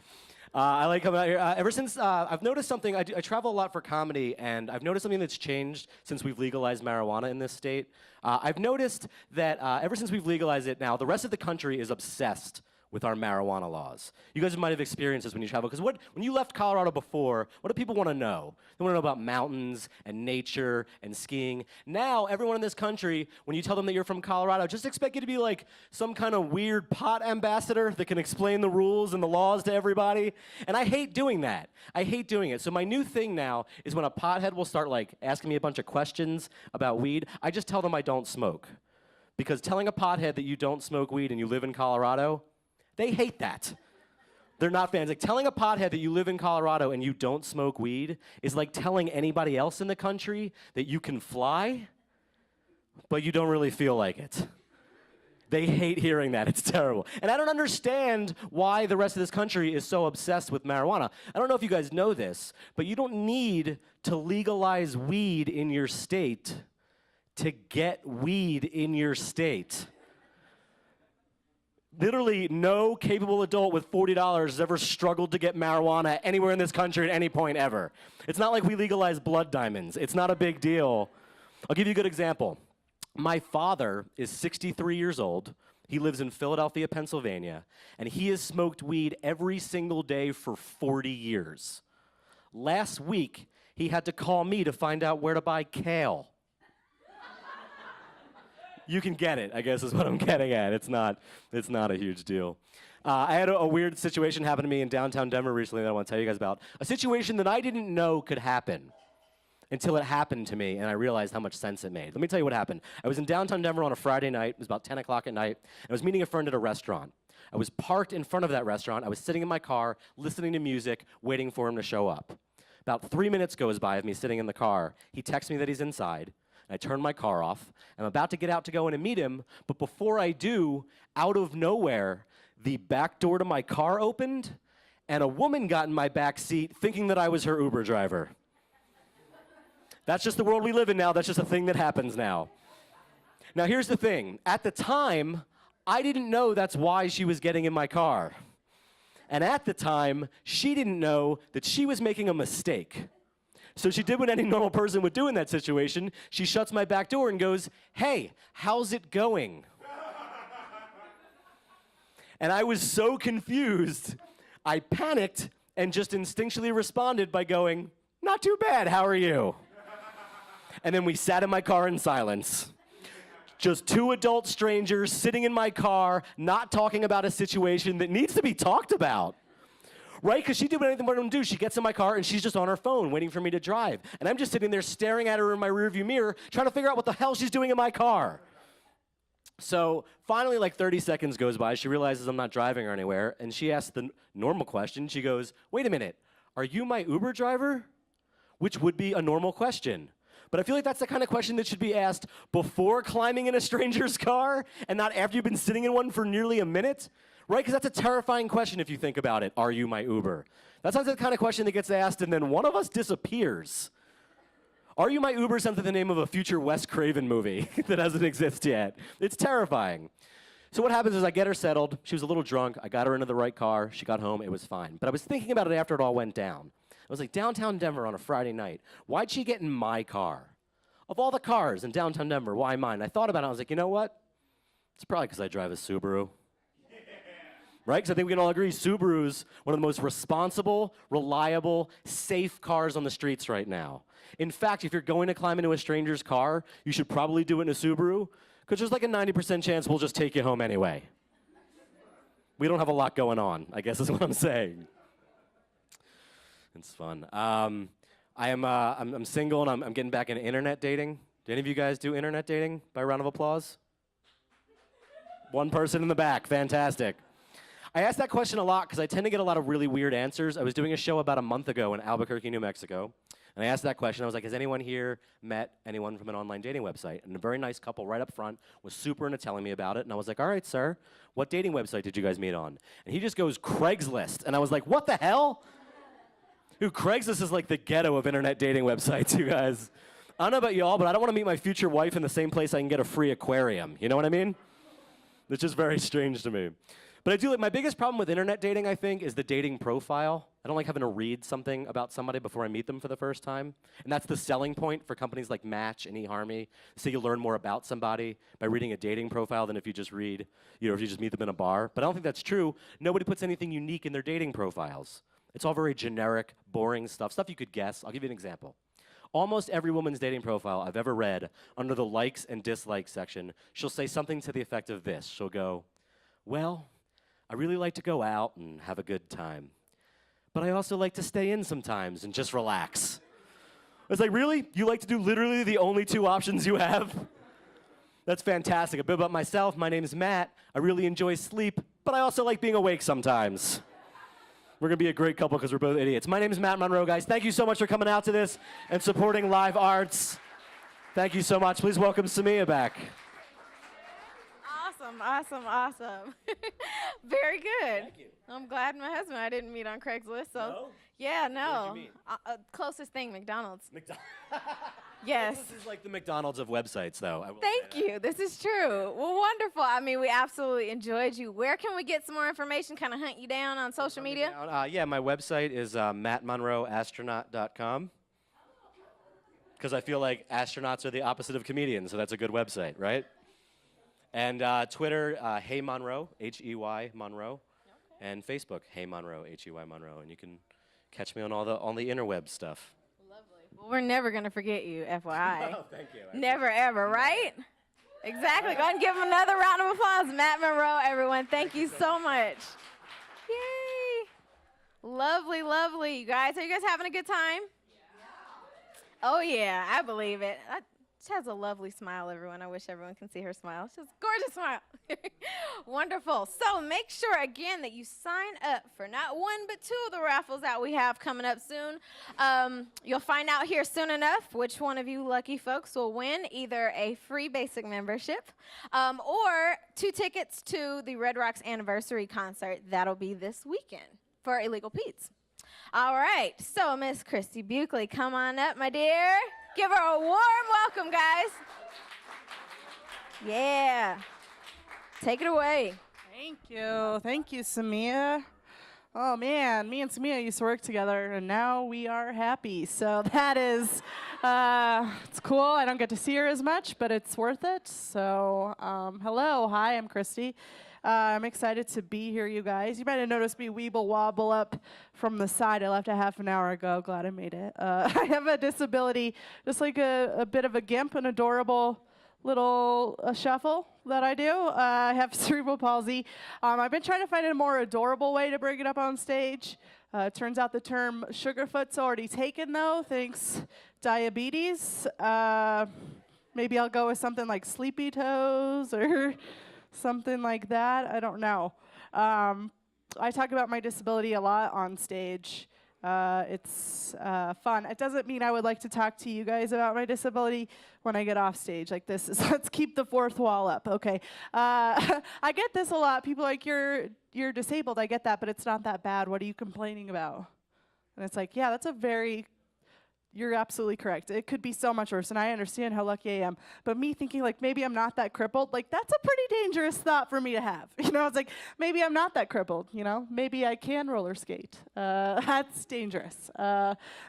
I like coming out here. Ever since I've noticed something, I travel a lot for comedy, and I've noticed something that's changed since we've legalized marijuana in this state. I've noticed that ever since we've legalized it now, the rest of the country is obsessed with our marijuana laws. You guys might have experienced this when you travel, because when you left Colorado before, what do people want to know? They want to know about mountains and nature and skiing. Now, everyone in this country, when you tell them that you're from Colorado, just expect you to be like some kind of weird pot ambassador that can explain the rules and the laws to everybody. And I hate doing that. I hate doing it. So my new thing now is when a pothead will start like asking me a bunch of questions about weed, I just tell them I don't smoke. Because telling a pothead that you don't smoke weed and you live in Colorado, they hate that. They're not fans. Like telling a pothead that you live in Colorado and you don't smoke weed is like telling anybody else in the country that you can fly, but you don't really feel like it. They hate hearing that. It's terrible. And I don't understand why the rest of this country is so obsessed with marijuana. I don't know if you guys know this, but you don't need to legalize weed in your state to get weed in your state. Literally no capable adult with $40 has ever struggled to get marijuana anywhere in this country at any point ever. It's not like we legalize blood diamonds. It's not a big deal. I'll give you a good example. My father is 63 years old. He lives in Philadelphia, Pennsylvania, and he has smoked weed every single day for 40 years. Last week, he had to call me to find out where to buy kale. You can get it, I guess is what I'm getting at. It's not a huge deal. I had a weird situation happen to me in downtown Denver recently that I want to tell you guys about. A situation that I didn't know could happen until it happened to me, and I realized how much sense it made. Let me tell you what happened. I was in downtown Denver on a Friday night. It was about 10 o'clock at night. I was meeting a friend at a restaurant. I was parked in front of that restaurant. I was sitting in my car, listening to music, waiting for him to show up. About 3 minutes goes by of me sitting in the car. He texts me that he's inside. I turn my car off. I'm about to get out to go in and meet him, but before I do, out of nowhere, the back door to my car opened, and a woman got in my back seat thinking that I was her Uber driver. That's just the world we live in now. That's just a thing that happens now. Now, here's the thing. At the time, I didn't know that's why she was getting in my car. And at the time, she didn't know that she was making a mistake. So she did what any normal person would do in that situation. She shuts my back door and goes, "Hey, how's it going?" And I was so confused, I panicked and just instinctually responded by going, "Not too bad, how are you?" And then we sat in my car in silence. Just two adult strangers sitting in my car, not talking about a situation that needs to be talked about. Right? Because she did what anything more than do. She gets in my car and she's just on her phone waiting for me to drive. And I'm just sitting there staring at her in my rearview mirror, trying to figure out what the hell she's doing in my car. So finally, like 30 seconds goes by. She realizes I'm not driving her anywhere. And she asks the normal question. She goes, "Wait a minute, are you my Uber driver?" Which would be a normal question. But I feel like that's the kind of question that should be asked before climbing in a stranger's car and not after you've been sitting in one for nearly a minute, right? Because that's a terrifying question if you think about it. Are you my Uber? That's not the kind of question that gets asked and then one of us disappears. Are you my Uber sounds like the name of a future Wes Craven movie that doesn't exist yet. It's terrifying. So what happens is I get her settled. She was a little drunk. I got her into the right car. She got home. It was fine. But I was thinking about it after it all went down. I was like, downtown Denver on a Friday night. Why'd she get in my car? Of all the cars in downtown Denver, why mine? I thought about it. I was like, you know what? It's probably because I drive a Subaru. Right? Because I think we can all agree Subaru's one of the most responsible, reliable, safe cars on the streets right now. In fact, if you're going to climb into a stranger's car, you should probably do it in a Subaru, because there's like a 90% chance we'll just take you home anyway. We don't have a lot going on, I guess is what I'm saying. It's fun. I'm single and I'm getting back into internet dating. Do any of you guys do internet dating? By a round of applause. One person in the back. Fantastic. I ask that question a lot because I tend to get a lot of really weird answers. I was doing a show about a month ago in Albuquerque, New Mexico, and I asked that question. I was like, has anyone here met anyone from an online dating website? And a very nice couple right up front was super into telling me about it. And I was like, all right, sir, what dating website did you guys meet on? And he just goes, Craigslist. And I was like, what the hell? Dude, Craigslist is like the ghetto of internet dating websites, you guys. I don't know about y'all, but I don't want to meet my future wife in the same place I can get a free aquarium. You know what I mean? It's just very strange to me. But I do like, my biggest problem with internet dating, I think, is the dating profile. I don't like having to read something about somebody before I meet them for the first time. And that's the selling point for companies like Match and eHarmony. So you learn more about somebody by reading a dating profile than if you just read, if you just meet them in a bar. But I don't think that's true. Nobody puts anything unique in their dating profiles. It's all very generic, boring stuff you could guess. I'll give you an example. Almost every woman's dating profile I've ever read, under the likes and dislikes section, she'll say something to the effect of this. She'll go, well, I really like to go out and have a good time, but I also like to stay in sometimes and just relax. It's like, really? You like to do literally the only two options you have? That's fantastic. A bit about myself. My name is Matt. I really enjoy sleep, but I also like being awake sometimes. We're going to be a great couple because we're both idiots. My name is Matt Monroe, guys. Thank you so much for coming out to this and supporting live arts. Thank you so much. Please welcome Samia back. Awesome. Very good. Thank you. I'm glad my husband I didn't meet on Craigslist. So No? yeah, no. Where'd you meet? Closest thing, McDonald's. McDonald's. Yes. This is like the McDonald's of websites, though. I will Thank say that. you. This is true. Well, wonderful. I mean, we absolutely enjoyed you. Where can we get some more information? Kind of hunt you down on social media? Yeah, my website is mattmonroeastronaut.com. Because I feel like astronauts are the opposite of comedians, so that's a good website, right? And Twitter, Hey Monroe, H-E-Y Monroe, okay. And Facebook, Hey Monroe, H-E-Y Monroe, and you can catch me on all the interweb stuff. Lovely. Well, we're never gonna forget you, FYI. Oh, thank you. Never ever, right? Exactly. Go ahead and give him another round of applause, Matt Monroe. Everyone, thank you so much. Yay! Lovely, lovely. You guys, are you guys having a good time? Yeah. Oh yeah, I believe it. She has a lovely smile, everyone. I wish everyone can see her smile. She has a gorgeous smile. Wonderful. So make sure, again, that you sign up for not one, but two of the raffles that we have coming up soon. You'll find out here soon enough which one of you lucky folks will win either a free basic membership or 2 tickets to the Red Rocks anniversary concert. That'll be this weekend for Illegal Pete's. All right. So, Miss Christy Buckley, come on up, my dear. Give her a warm welcome, guys. Yeah. Take it away. Thank you. Thank you, Samia. Oh, man. Me and Samia used to work together, and now we are happy. So that is It's cool. I don't get to see her as much, but it's worth it. So, hello. Hi, I'm Christy. I'm excited to be here, you guys. You might have noticed me weeble wobble up from the side. I left a half an hour ago. Glad I made it. I have a disability, just like a bit of a gimp, an adorable little shuffle that I do. I have cerebral palsy. I've been trying to find a more adorable way to bring it up on stage. Turns out the term sugarfoot's already taken, though. Thanks, diabetes. Maybe I'll go with something like sleepy toes or something like that. I don't know. I talk about my disability a lot on stage. It's fun. It doesn't mean I would like to talk to you guys about my disability when I get off stage like this. Let's keep the fourth wall up, okay? I get this a lot. People are like, you're disabled. I get that, but it's not that bad. What are you complaining about? And it's like, yeah, you're absolutely correct. It could be so much worse, and I understand how lucky I am. But me thinking, like, maybe I'm not that crippled, like, that's a pretty dangerous thought for me to have. You know, it's like, maybe I'm not that crippled, you know? Maybe I can roller skate. That's dangerous.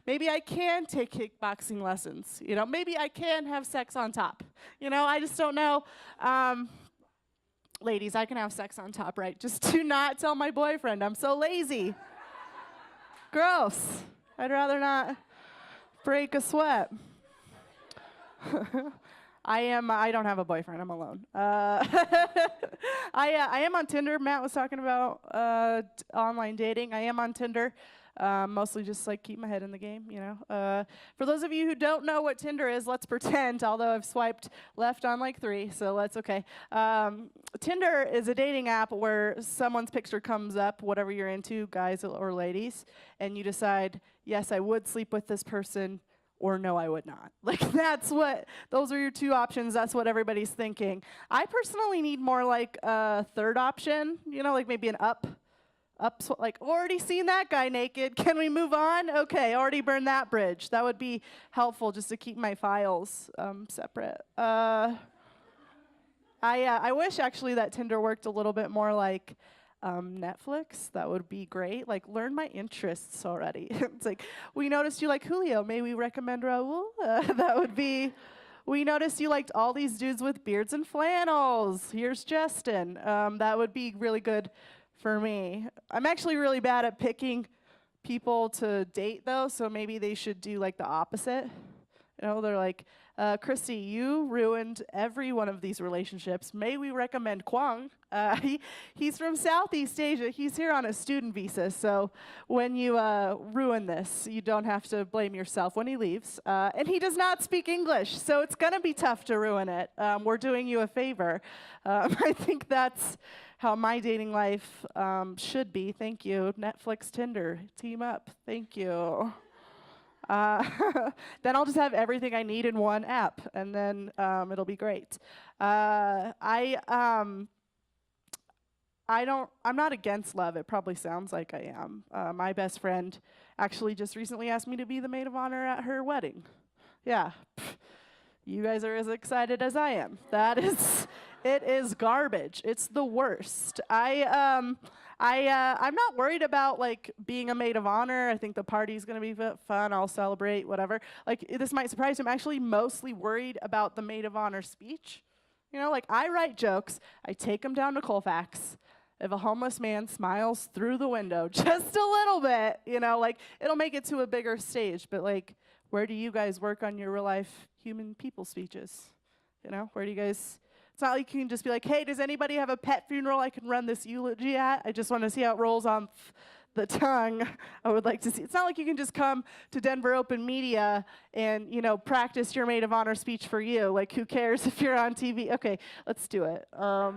Maybe I can take kickboxing lessons. You know, maybe I can have sex on top. You know, I just don't know. Ladies, I can have sex on top, right? Just do not tell my boyfriend. I'm so lazy. Gross. I'd rather not break a sweat. I don't have a boyfriend. I'm alone. I am on Tinder. Matt was talking about online dating. I am on Tinder. Mostly just like keep my head in the game, you know. For those of you who don't know what Tinder is, let's pretend, although I've swiped left on like 3, so that's okay. Tinder is a dating app where someone's picture comes up, whatever you're into, guys or ladies, and you decide, yes, I would sleep with this person, or no, I would not. Like, those are your 2 options. That's what everybody's thinking. I personally need more like a third option, you know, like maybe an like, already seen that guy naked. Can we move on? Okay, already burned that bridge. That would be helpful just to keep my files separate. I wish actually that Tinder worked a little bit more like Netflix. That would be great. Like, learn my interests already. It's like, we noticed you like Julio. May we recommend Raul? That would be. We noticed you liked all these dudes with beards and flannels. Here's Justin. That would be really good for me. I'm actually really bad at picking people to date, though, so maybe they should do like the opposite. You know, they're like, Christy, you ruined every one of these relationships. May we recommend Kwang? He's from Southeast Asia. He's here on a student visa, so when you ruin this, you don't have to blame yourself when he leaves. And he does not speak English, so it's going to be tough to ruin it. We're doing you a favor. I think that's how my dating life should be. Thank you. Netflix, Tinder, team up. Thank you. Then I'll just have everything I need in one app, and then it'll be great. I'm not against love. It probably sounds like I am. My best friend actually just recently asked me to be the maid of honor at her wedding. Yeah. You guys are as excited as I am. It is garbage. It's the worst. I'm not worried about like being a maid of honor. I think the party's gonna be fun. I'll celebrate, whatever. Like, this might surprise you. I'm actually mostly worried about the maid of honor speech. You know, like, I write jokes. I take them down to Colfax. If a homeless man smiles through the window just a little bit, you know, like, it'll make it to a bigger stage. But like, where do you guys work on your real life human people speeches? You know, where do you guys? It's not like you can just be like, hey, does anybody have a pet funeral I can run this eulogy at? I just want to see how it rolls on the tongue. I would like to see. It's not like you can just come to Denver Open Media and, you know, practice your maid of honor speech for you. Like, who cares if you're on TV? Okay, let's do it. All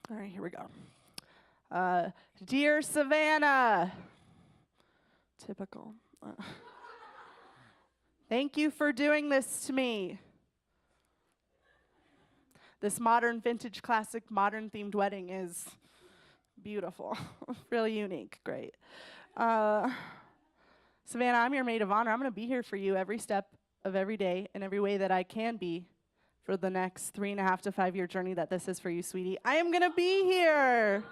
right, here we go. Dear Savannah. Typical. Thank you for doing this to me. This modern, vintage, classic, modern themed wedding is beautiful. Really unique. Great. Savannah, I'm your maid of honor. I'm going to be here for you every step of every day in every way that I can be for the next 3.5 to 5 year journey that this is for you, sweetie. I am going to be here.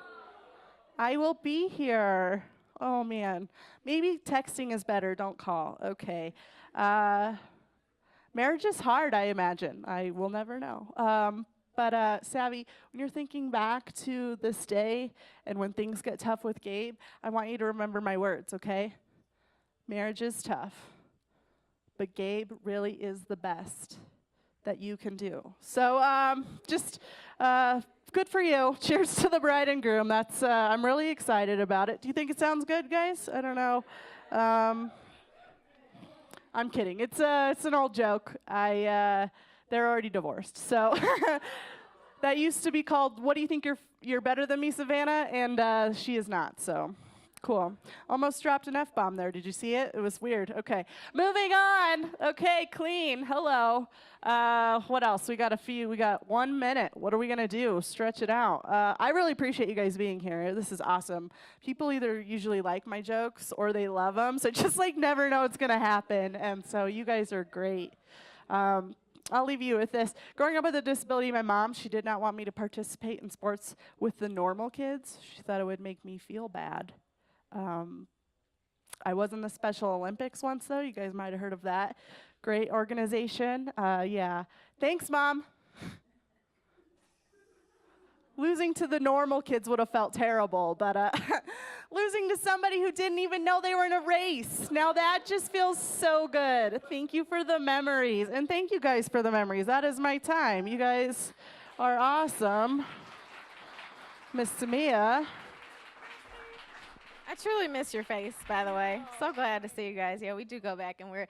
I will be here. Oh, man. Maybe texting is better. Don't call. Okay. Marriage is hard, I imagine. I will never know. But Savvy, when you're thinking back to this day and when things get tough with Gabe, I want you to remember my words, okay? Marriage is tough, but Gabe really is the best that you can do. So just good for you. Cheers to the bride and groom. That's I'm really excited about it. Do you think it sounds good, guys? I don't know. I'm kidding. It's an old joke. They're already divorced. So that used to be called, what do you think you're better than me, Savannah? And she is not, so cool. Almost dropped an F-bomb there. Did you see it? It was weird. Okay, moving on. Okay, clean. Hello. What else? We got 1 minute. What are we gonna do? Stretch it out. I really appreciate you guys being here. This is awesome. People either usually like my jokes or they love them, so just like never know what's gonna happen. And so you guys are great. I'll leave you with this. Growing up with a disability, my mom, she did not want me to participate in sports with the normal kids. She thought it would make me feel bad. I was in the Special Olympics once, though. You guys might have heard of that. Great organization. Yeah. Thanks, Mom. Losing to the normal kids would have felt terrible, but losing to somebody who didn't even know they were in a race, now that just feels so good. Thank you for the memories, and thank you guys for the memories. That is my time. You guys are awesome. Miss Tamia. I truly miss your face, by the way. So glad to see you guys. Yeah, we do go back, and we're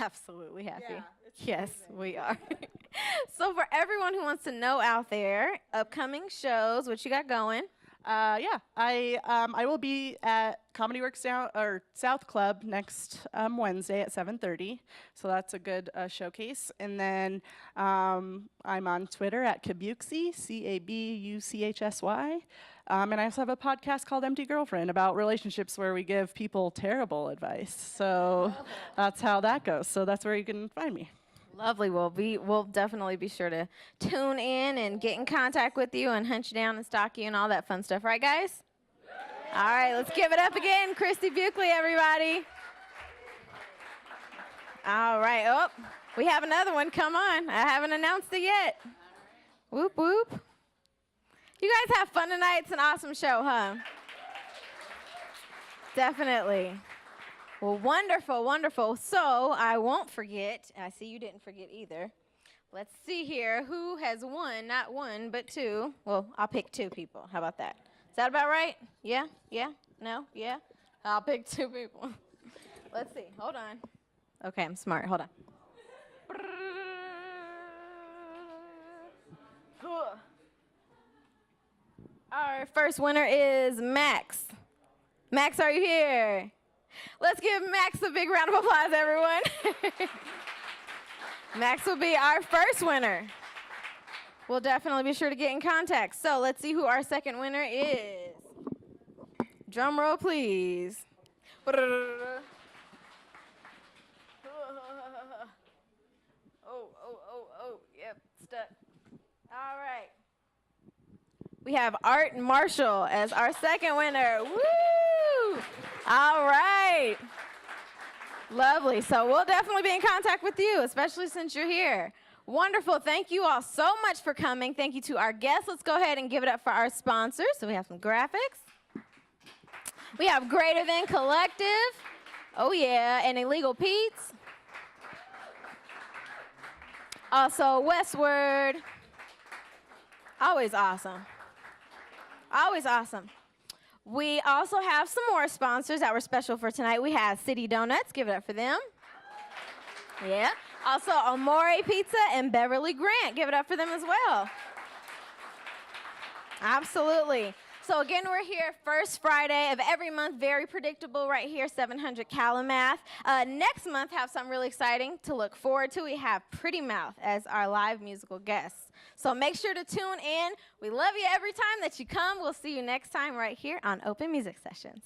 absolutely happy. Yeah, yes, we are. So for everyone who wants to know out there, upcoming shows, what you got going? Yeah, I will be at Comedy Works South Club next Wednesday at 7:30, so that's a good showcase. And then I'm on Twitter at Kabuchsy, Cabuchsy, and I also have a podcast called Empty Girlfriend about relationships where we give people terrible advice. So that's how that goes. So that's where you can find me. Lovely. Well, we'll definitely be sure to tune in and get in contact with you and hunt you down and stalk you and all that fun stuff. Right, guys? All right, let's give it up again. Christy Buckley, everybody. All right. Oh, we have another one. Come on. I haven't announced it yet. Whoop, whoop. You guys have fun tonight. It's an awesome show, huh? Definitely. Well, wonderful, wonderful. So I won't forget. I see you didn't forget either. Let's see here. Who has won? Not one, but two. Well, I'll pick two people. How about that? Is that about right? Yeah? Yeah? No? Yeah? I'll pick two people. Let's see. Hold on. Okay, I'm smart. Hold on. Our first winner is Max. Max, are you here? Let's give Max a big round of applause, everyone. Max will be our first winner. We'll definitely be sure to get in contact. So let's see who our second winner is. Drum roll, please. Oh. Yep, stuck. All right. We have Art Marshall as our second winner. Woo! All right. Lovely. So we'll definitely be in contact with you, especially since you're here. Wonderful. Thank you all so much for coming. Thank you to our guests. Let's go ahead and give it up for our sponsors. So we have some graphics. We have Greater Than Collective. Oh, yeah. And Illegal Pete's. Also, Westward. Always awesome. Always awesome. We also have some more sponsors that were special for tonight. We have City Donuts. Give it up for them. Yeah. Also, Amore Pizza and Beverly Grant. Give it up for them as well. Absolutely. So again, we're here first Friday of every month. Very predictable right here, 700 Calamath. Next month, have something really exciting to look forward to. We have Pretty Mouth as our live musical guests. So make sure to tune in. We love you every time that you come. We'll see you next time right here on Open Music Sessions.